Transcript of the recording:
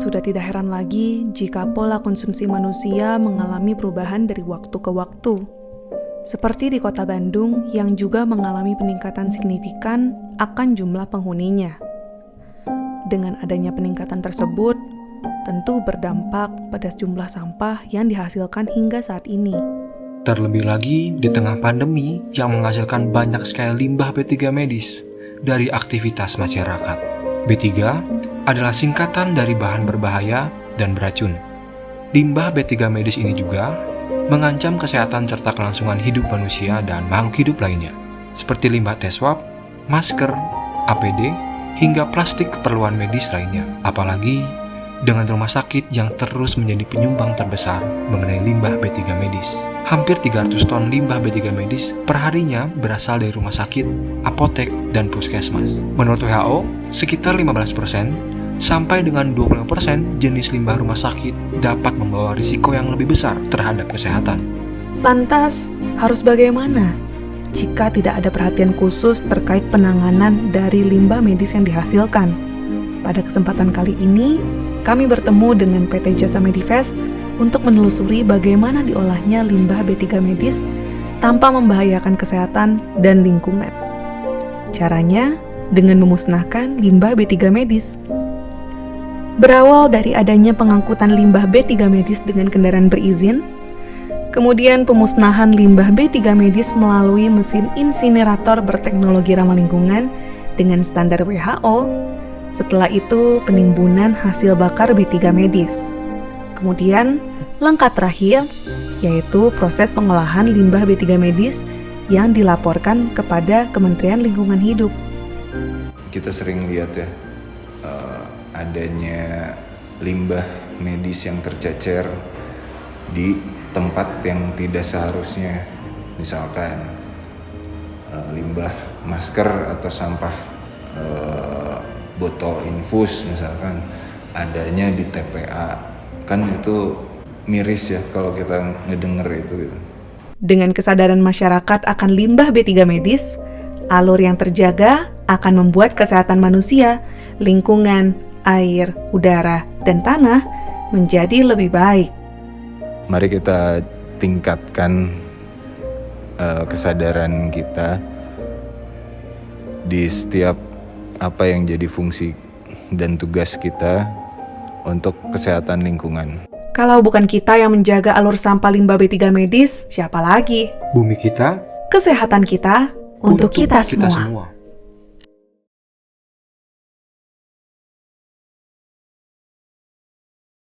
sudah tidak heran lagi jika pola konsumsi manusia mengalami perubahan dari waktu ke waktu. Seperti di kota Bandung yang juga mengalami peningkatan signifikan akan jumlah penghuninya. Dengan adanya peningkatan tersebut, tentu berdampak pada jumlah sampah yang dihasilkan hingga saat ini. Terlebih lagi di tengah pandemi yang menghasilkan banyak sekali limbah B3 medis dari aktivitas masyarakat. B3 adalah singkatan dari bahan berbahaya dan beracun. Limbah B3 medis ini juga mengancam kesehatan serta kelangsungan hidup manusia dan makhluk hidup lainnya, seperti limbah tes swab, masker, APD, hingga plastik keperluan medis lainnya. Apalagi dengan rumah sakit yang terus menjadi penyumbang terbesar mengenai limbah B3 medis. Hampir 300 ton limbah B3 medis perharinya berasal dari rumah sakit, apotek, dan puskesmas. Menurut WHO, sekitar 15% sampai dengan 20% jenis limbah rumah sakit dapat membawa risiko yang lebih besar terhadap kesehatan. Lantas, harus bagaimana jika tidak ada perhatian khusus terkait penanganan dari limbah medis yang dihasilkan? Pada kesempatan kali ini, kami bertemu dengan PT Jasa Medivest untuk menelusuri bagaimana diolahnya limbah B3 medis tanpa membahayakan kesehatan dan lingkungan. Caranya dengan memusnahkan limbah B3 medis. Berawal dari adanya pengangkutan limbah B3 medis dengan kendaraan berizin, kemudian pemusnahan limbah B3 medis melalui mesin insinerator berteknologi ramah lingkungan dengan standar WHO. Setelah itu, penimbunan hasil bakar B3 medis. Kemudian, langkah terakhir yaitu proses pengolahan limbah B3 medis yang dilaporkan kepada Kementerian Lingkungan Hidup. Kita sering lihat ya, adanya limbah medis yang tercecer di tempat yang tidak seharusnya. Misalkan limbah masker atau sampah botol infus misalkan adanya di TPA, kan itu miris ya kalau kita ngedenger itu gitu. Dengan kesadaran masyarakat akan limbah B3 medis, alur yang terjaga akan membuat kesehatan manusia, lingkungan, air, udara, dan tanah menjadi lebih baik. Mari kita tingkatkan kesadaran kita di setiap apa yang jadi fungsi dan tugas kita untuk kesehatan lingkungan. Kalau bukan kita yang menjaga alur sampah limbah B3 medis, siapa lagi? Bumi kita, Kesehatan kita untuk kita semua.